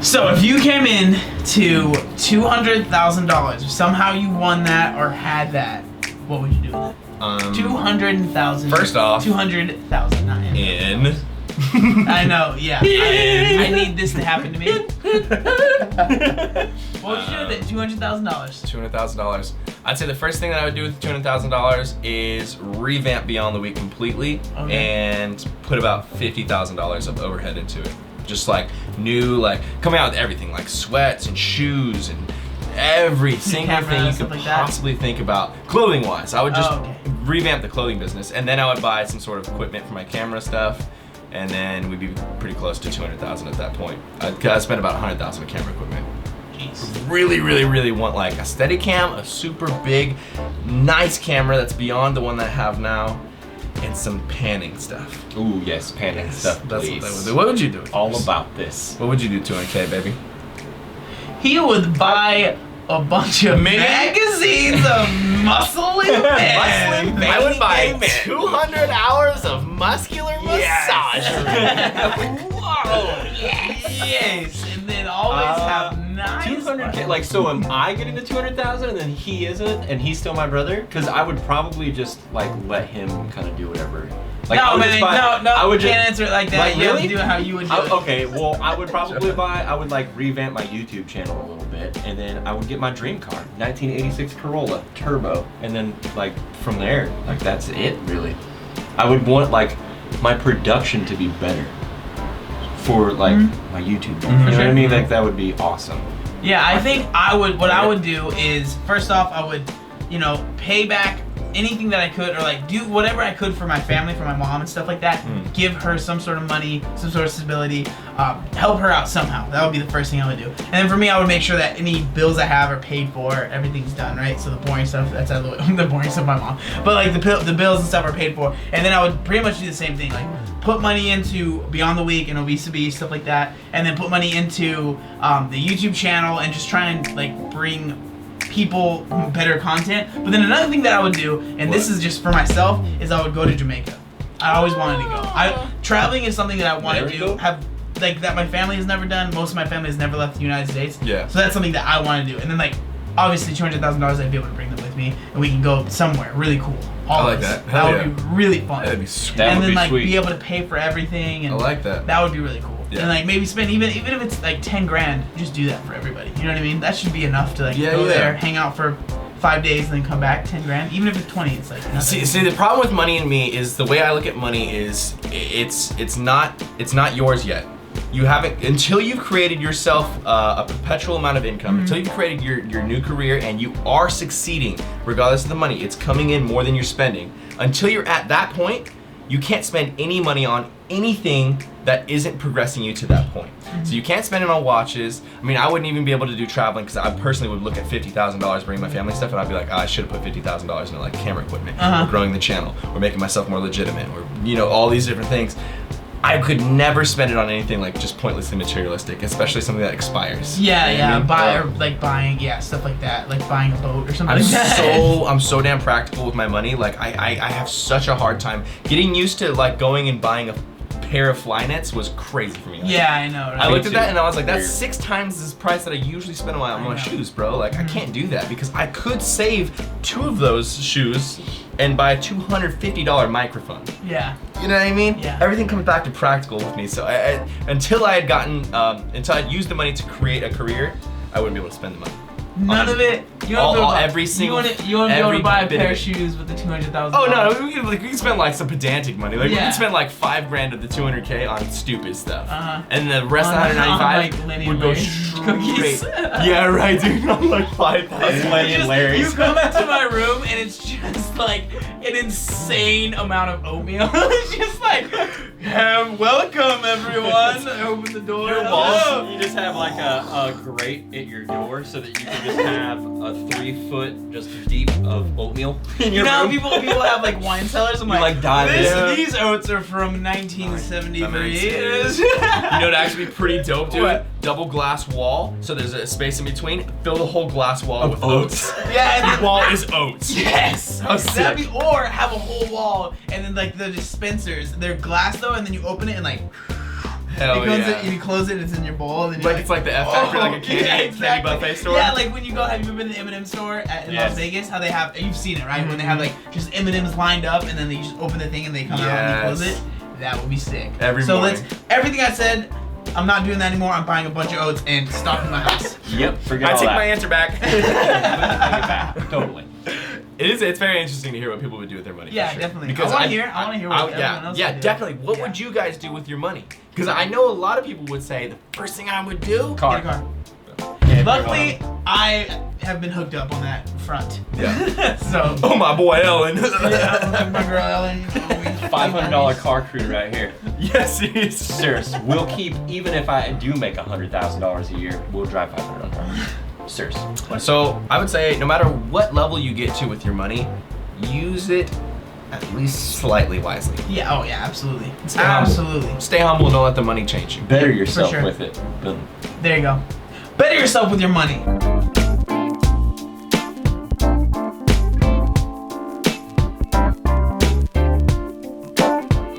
So if you came in to $200,000, if somehow you won that or had that, what would you do with it? 200,000. First off, 200,000. in. I know, yeah. I need this to happen to me. What would you do with it? $200,000. $200,000. I'd say the first thing that I would do with $200,000 is revamp Beyond the Week completely and put about $50,000 of overhead into it. Just like new, like coming out with everything, like sweats and shoes and every single thing you could possibly think about, clothing-wise. I would just revamp the clothing business, and then I would buy some sort of equipment for my camera stuff, and then we'd be pretty close to $200,000 at that point. I spent about $100,000 on camera equipment. Jeez. Really want like a Steadicam, a super big, nice camera that's beyond the one that I have now, and some panning stuff. Ooh, yes, panning stuff, please. That's what I would do. What would you do? All about this. What would you do to 200K, baby? He would buy a bunch of magazines of muscling men. I would buy 200 hours of muscular massage. Whoa! Yes. And then always have nice. 200K. Like, so am I getting the 200,000 and then he isn't, and he's still my brother? Because I would probably just like let him kind of do whatever. Like, no, man, I would can't answer it like that. Like, you have to do it how you would do it. Okay, well, I would probably I would like revamp my YouTube channel a little bit, and then I would get my dream car, 1986 Corolla Turbo, and then like from there, like that's it really. I would want like my production to be better for like my YouTube. You know what I mean? Like that would be awesome. Yeah, I think what I would do is, first off, I would, pay back anything that I could, or like do whatever I could for my family, for my mom and stuff like that. Give her some sort of money, some sort of stability, help her out somehow. That would be the first thing I would do. And then for me, I would make sure that any bills I have are paid for, everything's done, right? So the boring stuff, that's out of the way. The boring stuff, my mom. But like the bills and stuff are paid for. And then I would pretty much do the same thing, like put money into Beyond the Week and Obesity, stuff like that, and then put money into the YouTube channel and just try and like bring people better content. But then another thing that I would do, and this is just for myself, is I would go to Jamaica. I always wanted to go. Traveling is something that I want to do. Like that my family has never done. Most of my family has never left the United States. Yeah. So that's something that I want to do. And then like obviously $200,000, I'd be able to bring them with me, and we can go somewhere really cool. I like that. That would be really fun. That'd be sweet. And then like be able to pay for everything. And I like that. That would be really cool. Yeah. And like maybe spend even if it's like 10 grand, just do that for everybody. You know what I mean? That should be enough to like go there, hang out for 5 days, and then come back. 10 grand, even if it's 20, it's like nothing. See, the problem with money and me is the way I look at money is it's not yours yet. You haven't, until you've created yourself a perpetual amount of income, until you've created your new career and you are succeeding, regardless of the money, it's coming in more than you're spending. Until you're at that point, you can't spend any money on anything that isn't progressing you to that point. So you can't spend it on watches. I mean, I wouldn't even be able to do traveling because I personally would look at $50,000 bringing my family stuff, and I'd be like, I should have put $50,000 into like camera equipment, or growing the channel, or making myself more legitimate, or all these different things. I could never spend it on anything like just pointlessly materialistic, especially something that expires. Yeah, buying stuff like that, like buying a boat or something like that. I'm so damn practical with my money. Like I have such a hard time getting used to like going and buying a pair of Flyknits was crazy for me. Like, yeah, I know. Right? I looked at that and I was like, that's 6 times this price that I usually spend on my shoes, bro. Like I can't do that because I could save 2 of those shoes and buy a $250 microphone. Yeah. You know what I mean? Yeah. Everything comes back to practical with me. So until I had until I'd used the money to create a career, I wouldn't be able to spend the money. None of it. You want to be able to buy a pair of shoes with the $200,000. Oh no, we can spend like some pedantic money. Like we can spend like $5 grand of the $200K on stupid stuff, and the rest of 195 would go straight. Yeah, right, dude. On like 5,000. You come into my room and it's just like an insane amount of oatmeal. It's just like, welcome everyone. I open the door. Your walls, you just have like a grate at your door so that you can just have a 3-foot just deep of oatmeal in your room. People have like wine cellars. I'm like these oats are from 1973. You know, it'd actually be pretty dope, dude. What? Double glass wall, so there's a space in between. Fill the whole glass wall with oats. Yeah, and the wall is oats. Yes. Or have a whole wall and then like the dispensers. They're glass though, and then you open it and like. Hell it comes yeah. in, you close it, it's in your bowl, and then Like it's like the F factor, like a candy, candy buffet store. Yeah, like when you go, have you ever been to the M&M store in Yes. Las Vegas? How they have, you've seen it, right? When they have like just M&Ms lined up, and then they just open the thing and they come out and you close Yes. it. That would be sick. Every so morning. everything I said, I'm not doing that anymore. I'm buying a bunch of oats and stocking my house. Yep, forget I all take that. my answer back. Take it back. Totally. It's very interesting to hear what people would do with their money. Yeah, for sure. definitely. Because I want to hear what everyone yeah, else yeah, would do. definitely. What would you guys do with your money? Because I know a lot of people would say the first thing I would do. Car. Get a car. Yeah, Luckily, I have been hooked up on that front. Yeah. So. Oh my boy Ellen. Yeah, my girl Ellen. $500 car crew right here. Yes, yes. Serious. We'll keep, even if I do make $100,000 a year, we'll drive 500 on car. Serious. So I would say no matter what level you get to with your money, use it at least slightly wisely. Yeah. Oh yeah. Absolutely. Stay humble. Absolutely. Stay humble. Don't let the money change you. Better yourself sure. with it. Boom. There you go. Better yourself with your money.